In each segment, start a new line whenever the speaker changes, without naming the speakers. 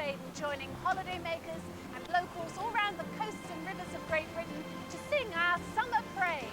Spain, joining holidaymakers and locals all around the coasts and rivers of Great Britain to sing our summer praise.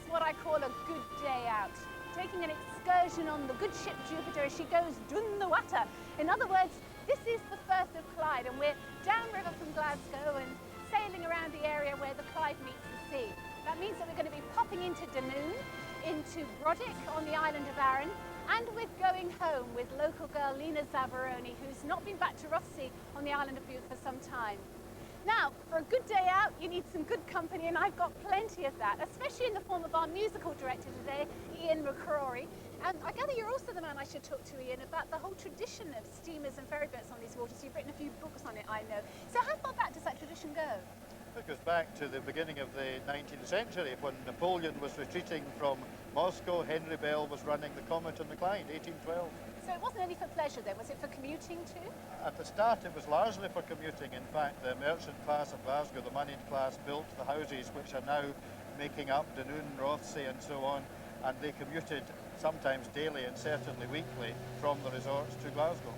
What I call a good day out, taking an excursion on the good ship Jupiter as she goes Doon the Watter. In other words, this is the Firth of Clyde, and we're downriver from Glasgow and sailing around the area where the Clyde meets the sea. That means that we're going to be popping into Dunoon, into Brodick on the island of Arran, and we're going home with local girl Lena Zavaroni, who's not been back to Rothesay on the island of Bute for some time. Now, for a good day out, you need some good company, and I've got plenty of that, especially in the form of our musical director today, Ian McCrory. And I gather you're also the man I should talk to, Ian, about the whole tradition of steamers and ferry boats on these waters. You've written a few books on it, I know. So how far back does that tradition go?
It goes back to the beginning of the 19th century, when Napoleon was retreating from Moscow. Henry Bell was running the Comet on the Clyde, 1812.
So it wasn't only for pleasure then, was it for commuting too?
At the start it was largely for commuting. In fact, the merchant class of Glasgow, the moneyed class, built the houses which are now making up Dunoon, Rothesay and so on, and they commuted sometimes daily and certainly weekly from the resorts to Glasgow.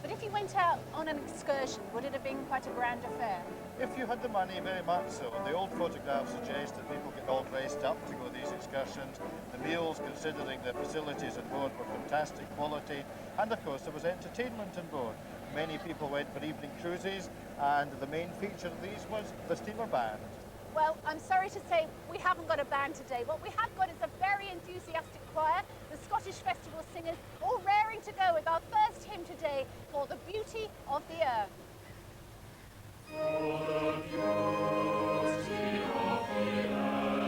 But if you went out on an excursion, would it have been quite a grand affair?
If you had the money, very much so. The old photographs suggest that people get all dressed up to go these excursions. The meals, considering the facilities on board, were fantastic quality. And of course, there was entertainment on board. Many people went for evening cruises, and the main feature of these was the steamer band.
Well, I'm sorry to say we haven't got a band today. What we have got is a very enthusiastic choir, the Scottish Festival Singers, all raring to go with our first hymn today for the beauty of the earth.
For the beauty of the earth,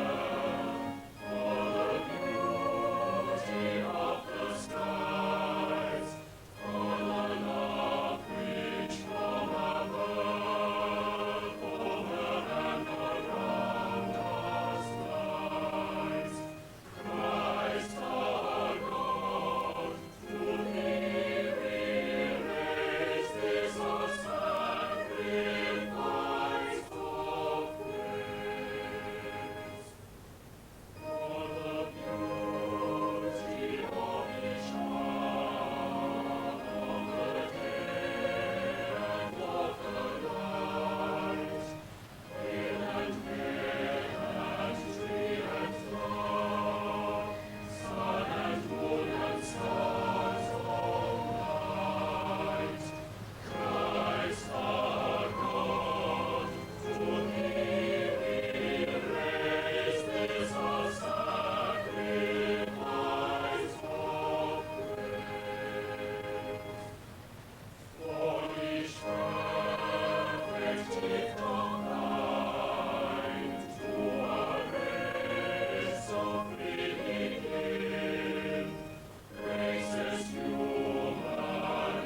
for the beauty of the skies, for the love which from above over and around us lies. Christ our God, to thee we raise this our sacrifice for praise. For the beauty of each hour of the day and of the night, hill and vale and tree and flower, sun and moon and stars all night. Christ our God, to thee we raise this our sacrifice for praise. For each perfect gift of thine to our race so freely give, graces human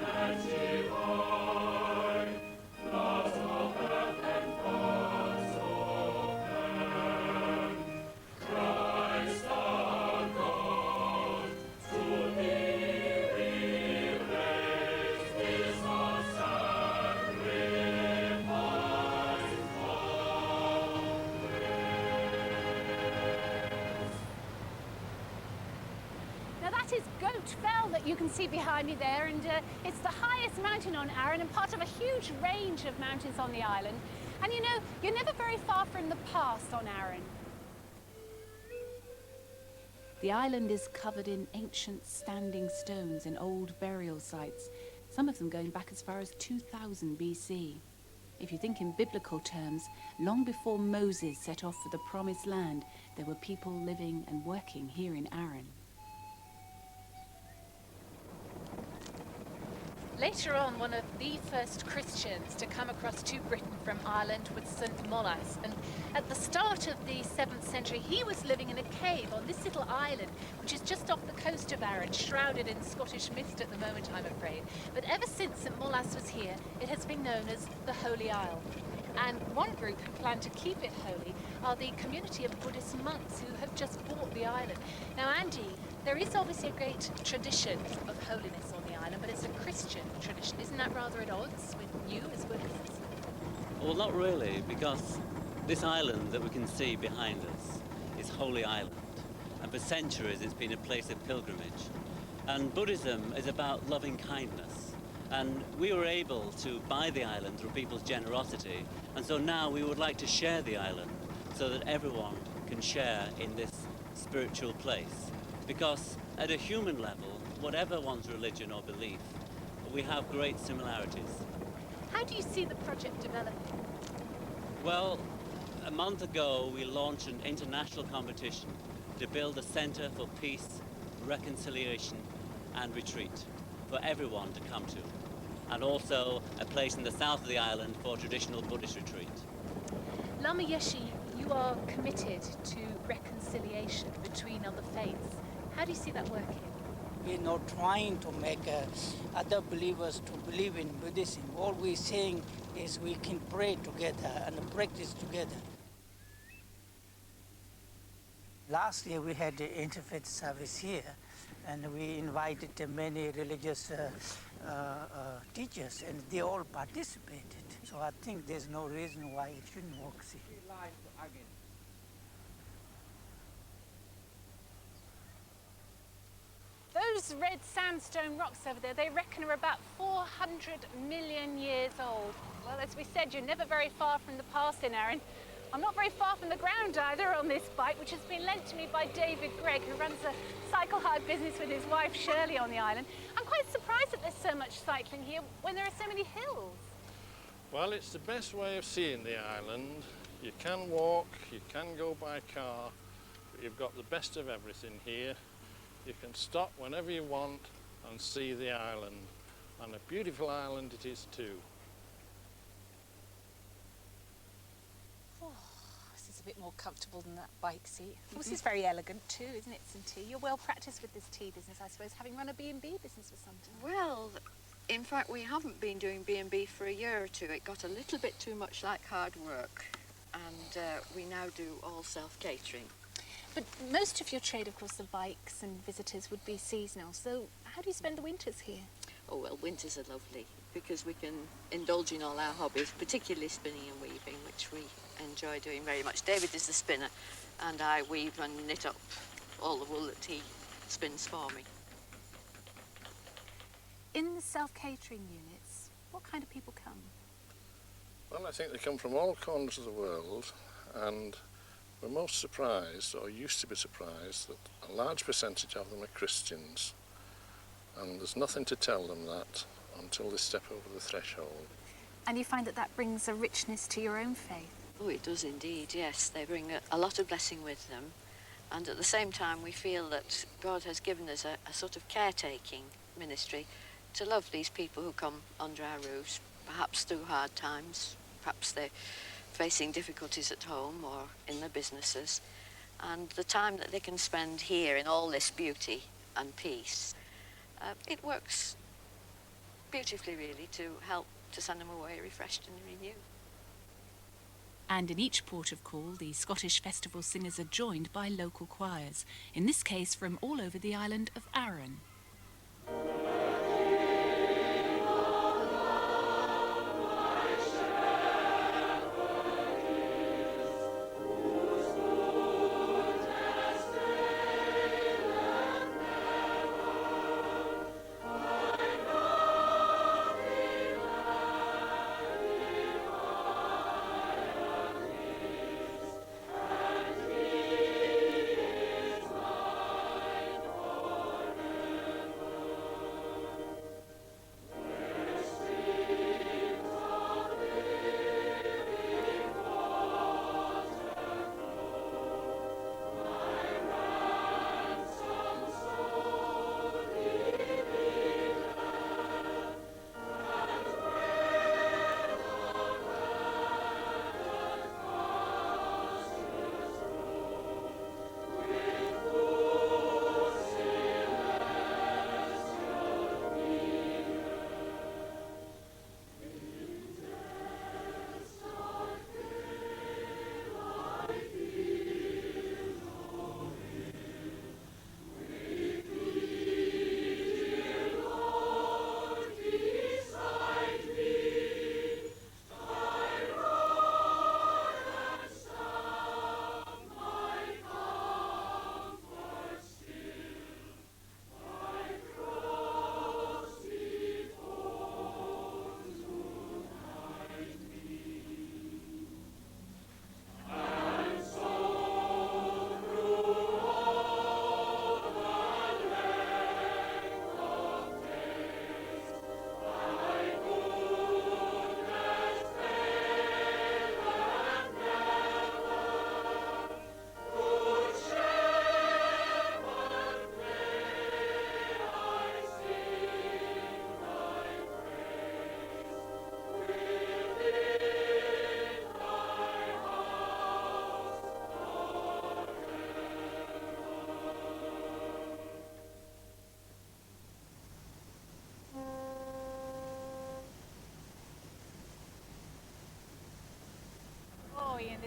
and divine, not of earth and thoughts of man. Christ our God, to thee we raise this our sacrifice for praise.
Now that is Goat Fell that you can see behind me there, and it's the highest mountain on Arran and part of a huge range of mountains on the island. And you know, you're never very far from the past on Arran. The island is covered in ancient standing stones and old burial sites, some of them going back as far as 2000 BC. If you think in biblical terms, long before Moses set off for the Promised Land, there were people living and working here in Arran. Later on, one of the first Christians to come across to Britain from Ireland was St. Molas, and at the start of the 7th century he was living in a cave on this little island which is just off the coast of Arran, shrouded in Scottish mist at the moment, I'm afraid. But ever since St. Molas was here, it has been known as the Holy Isle. And one group who plan to keep it holy are the community of Buddhist monks who have just bought the island. Now, Andy, There is obviously a great tradition of holiness on the island, but it's a Christian tradition. Isn't that rather at odds with you as Buddhists?
Well, not really, because this island that we can see behind us is Holy Island. And for centuries it's been a place of pilgrimage. And Buddhism is about loving kindness. And we were able to buy the island through people's generosity. And so now we would like to share the island so that everyone can share in this spiritual place. Because at a human level, whatever one's religion or belief, we have great similarities.
How do you see the project developing?
Well, a month ago we launched an international competition to build a centre for peace, reconciliation and retreat for everyone to come to. And also a place in the south of the island for traditional Buddhist retreat.
Lama Yeshe, you are committed to reconciliation between other faiths. How do you see that working?
We're not trying to make other believers to believe in Buddhism. All we're saying is we can pray together and practice together. Last year we had the interfaith service here, and we invited many religious teachers, and they all participated. So I think there's no reason why it shouldn't work here.
Those red sandstone rocks over there, they reckon are about 400 million years old. Well, as we said, you're never very far from the past in Arran. I'm not very far from the ground either on this bike, which has been lent to me by David Gregg, who runs a cycle hire business with his wife Shirley on the island. I'm quite surprised that there's so much cycling here when there are so many hills.
Well, it's the best way of seeing the island. You can walk, you can go by car, but you've got the best of everything here. You can stop whenever you want and see the island. And a beautiful island it is too.
Oh, this is a bit more comfortable than that bike seat. This is very elegant too, isn't it, some tea? You're well practiced with this tea business, I suppose, having run a B&B business for some time.
Well, in fact, we haven't been doing B&B for a year or two. It got a little bit too much like hard work, and we now do all self-catering.
But most of your trade, of course, the bikes and visitors would be seasonal. So how do you spend the winters here?
Oh, well, winters are lovely because we can indulge in all our hobbies, particularly spinning and weaving, which we enjoy doing very much. David is the spinner, and I weave and knit up all the wool that he spins for me.
In the self-catering units, what kind of people come?
Well, I think they come from all corners of the world, and we're most surprised, or used to be surprised, that a large percentage of them are Christians. And there's nothing to tell them that until they step over the threshold.
And you find that that brings a richness to your own faith?
Oh, it does indeed, yes. They bring a lot of blessing with them. And at the same time, we feel that God has given us a sort of caretaking ministry to love these people who come under our roofs, perhaps through hard times, perhaps they're facing difficulties at home or in their businesses. And the time that they can spend here in all this beauty and peace, it works beautifully, really, to help to send them away refreshed and renewed.
And in each port of call, the Scottish festival singers are joined by local choirs, in this case from all over the island of Arran.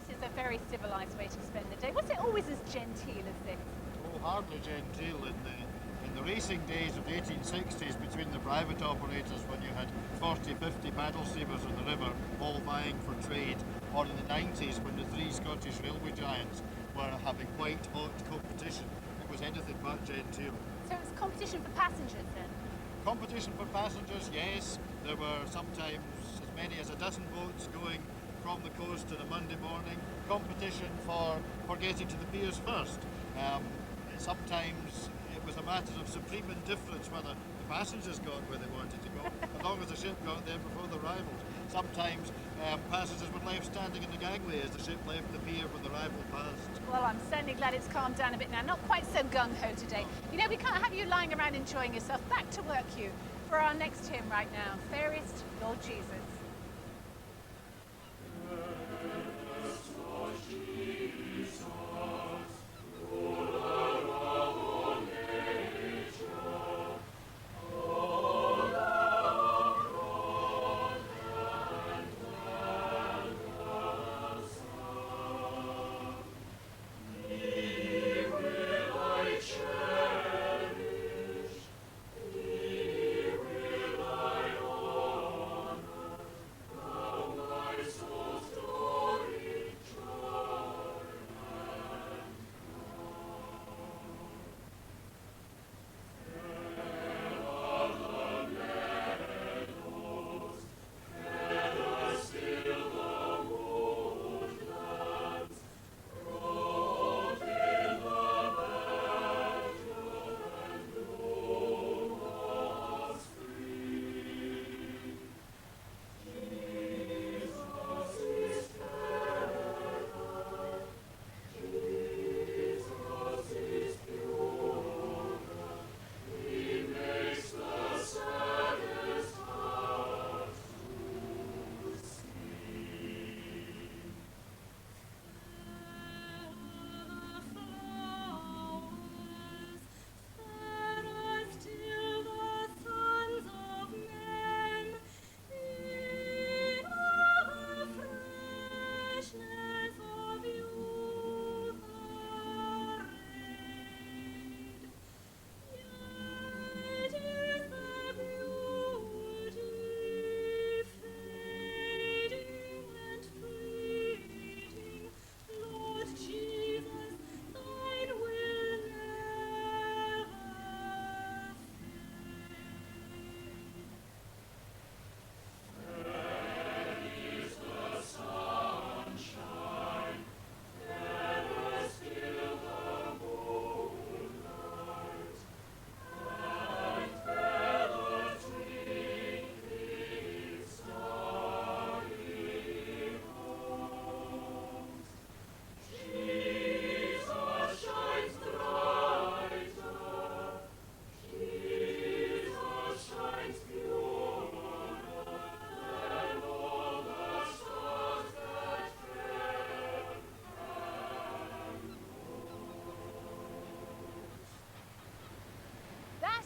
is a very civilised way to spend the day. Was it always as genteel as this?
Oh, hardly genteel. In the racing days of the 1860s, between the private operators, when you had 40, 50 paddle steamers on the river, all vying for trade, or in the 90s, when the three Scottish railway giants were having white hot competition, it was anything but genteel.
So it was competition for passengers then?
Competition for passengers, yes. There were sometimes as many as a dozen boats going from the coast on a Monday morning. Competition for getting to the piers first. Sometimes it was a matter of supreme indifference whether the passengers got where they wanted to go, as long as the ship got there before the rivals. Sometimes passengers were left standing in the gangway as the ship left the pier when the rival passed.
Well, I'm certainly glad it's calmed down a bit now. Not quite so gung-ho today. You know, we can't have you lying around enjoying yourself. Back to work, you, for our next hymn right now. Fairest Lord Jesus.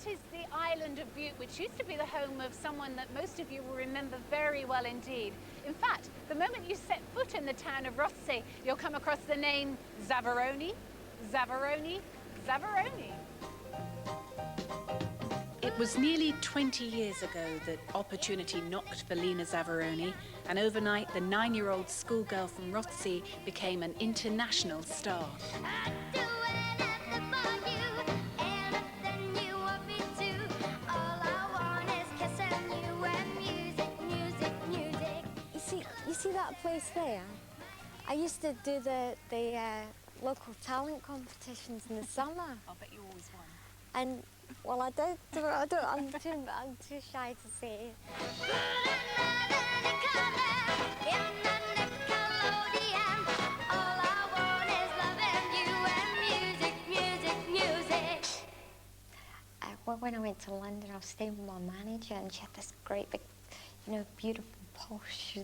Is the island of Bute, which used to be the home of someone that most of you will remember very well indeed. In fact, the moment you set foot in the town of Rothesay, you'll come across the name Zavaroni, Zavaroni, Zavaroni.
It was nearly 20 years ago that opportunity knocked for Lena Zavaroni, and overnight the 9-year-old schoolgirl from Rothesay became an international star.
See that place there? I used to do the local talent competitions in the summer.
I bet you always won.
And well, I did. I'm too shy to say it. Well, when I went to London, I was staying with my manager, and she had this great big, beautiful posh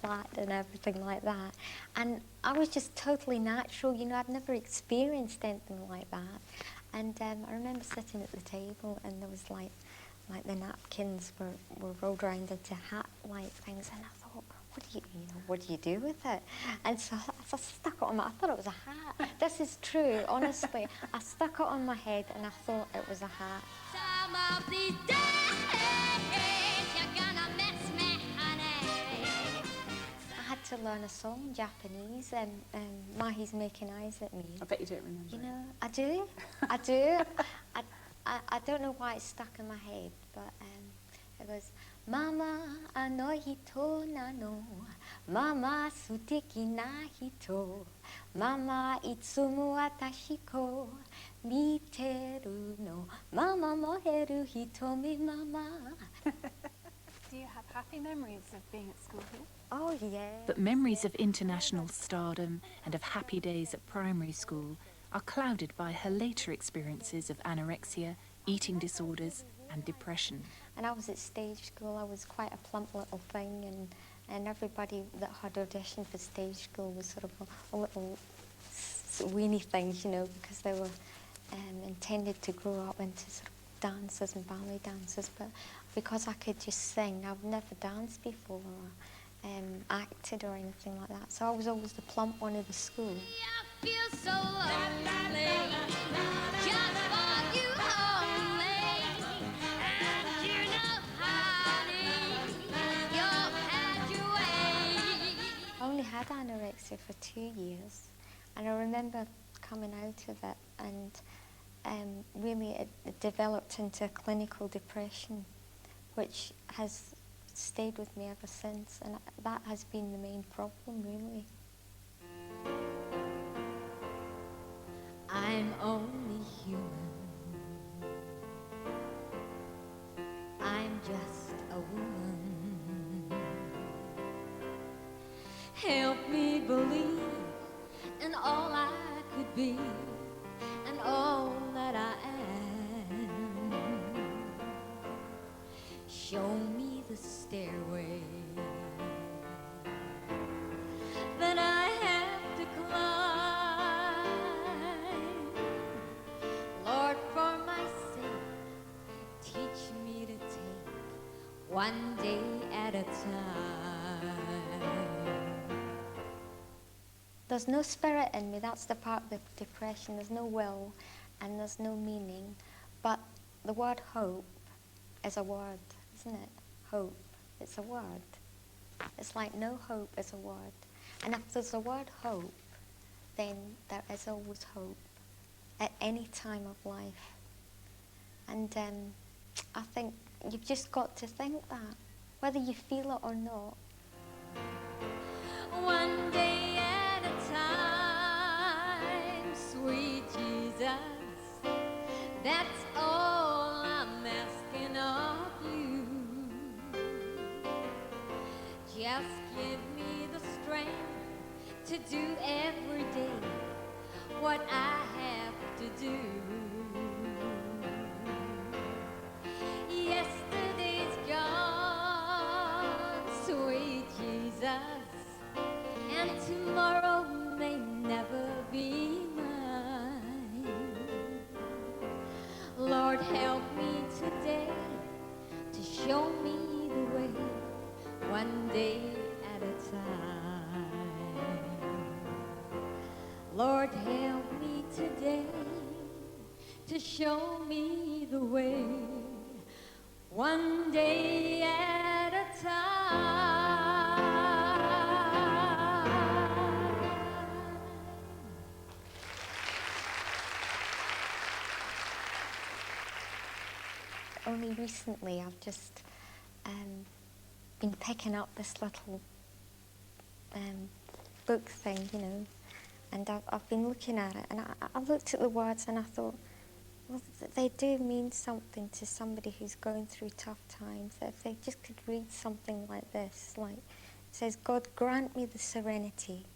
flat and everything like that. And I was just totally natural, I'd never experienced anything like that. And I remember sitting at the table, and there was like the napkins were rolled around into hat-like things, and I thought, what do you do with it? And so I stuck it on I thought it was a hat. This is true, honestly. I stuck it on my head and I thought it was a hat.
Some of these days you're gonna miss me, honey.
I had to learn a song in Japanese, and Mahi's making eyes at me.
I bet you don't remember.
You know, I do. I do. I don't know why it's stuck in my head, but it goes, Mama, ano hito nano, Mama, suteki na hito, Mama, itsumo watashi ko miteru no, Mama, moreru hitomi, Mama.
Do you have happy memories of being at school here?
Oh, yeah.
But memories of international stardom and of happy days at primary school are clouded by her later experiences of anorexia, eating disorders and depression.
And I was at stage school. I was quite a plump little thing, and everybody that had auditioned for stage school was sort of a little weeny things, you know, because they were intended to grow up into sort of dancers and ballet dancers. But because I could just sing, I've never danced before or acted or anything like that. So I was always the plump one of the school.
I feel so lonely, just for you only. And you know, honey, you've had your way.
I only had anorexia for 2 years, and I remember coming out of it, and really it developed into clinical depression, which has stayed with me ever since, and that has been the main problem, really.
I'm only human. I'm just a woman. Help me believe in all I could be and all that I am. Show me the stairway that I have to climb. Lord, for my sake, teach me to take one day at a time.
There's no spirit in me. That's the part of the depression. There's no will and there's no meaning. But the word hope is a word, isn't it? Hope. It's a word. It's like no hope is a word. And if there's a word hope, then there is always hope at any time of life. And I think you've just got to think that, whether you feel it or not.
One day at a time, sweet Jesus, that's all I'm asking of you. Just give me the strength to do every day what I have to do. Yesterday's gone, sweet Jesus, and tomorrow may never be mine. Lord, help me today to show me the way, one day at a time. Lord, help me today to show me the way, one day at a time.
Only recently I've just been picking up this little book thing, you know, and I've been looking at it, and I looked at the words and I thought, well, they do mean something to somebody who's going through tough times. That if they just could read something like this, like it says, God, grant me the serenity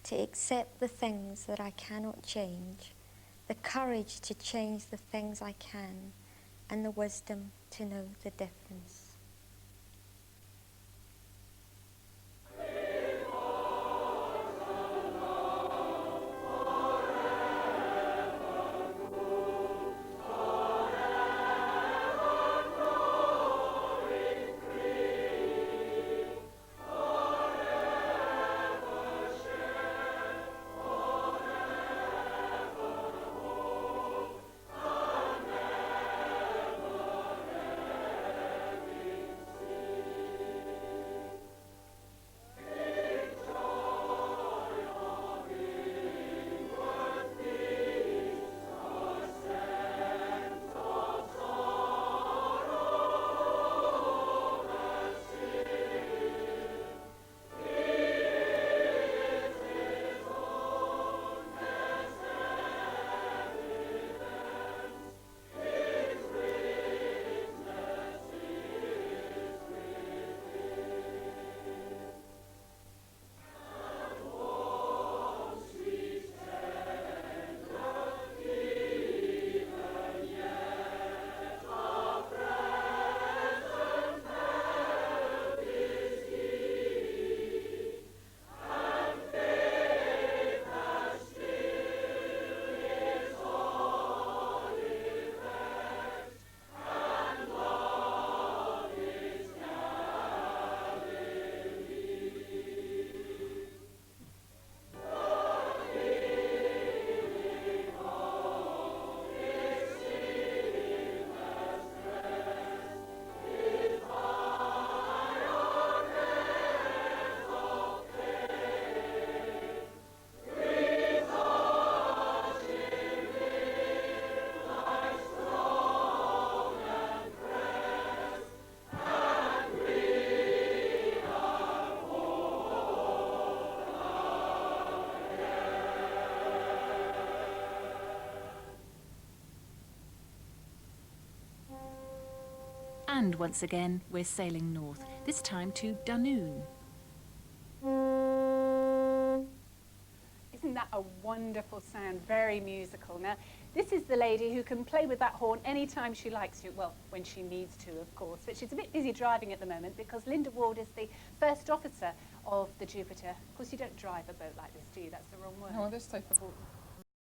to accept the things that I cannot change, the courage to change the things I can, and the wisdom to know the difference.
And once again, we're sailing north, this time to Dunoon.
Isn't that a wonderful sound? Very musical. Now, this is the lady who can play with that horn anytime she likes to. Well, when she needs to, of course. But she's a bit busy driving at the moment because Linda Ward is the first officer of the Jupiter. Of course, you don't drive a boat like this, do you? That's the wrong word.
No, this type of boat.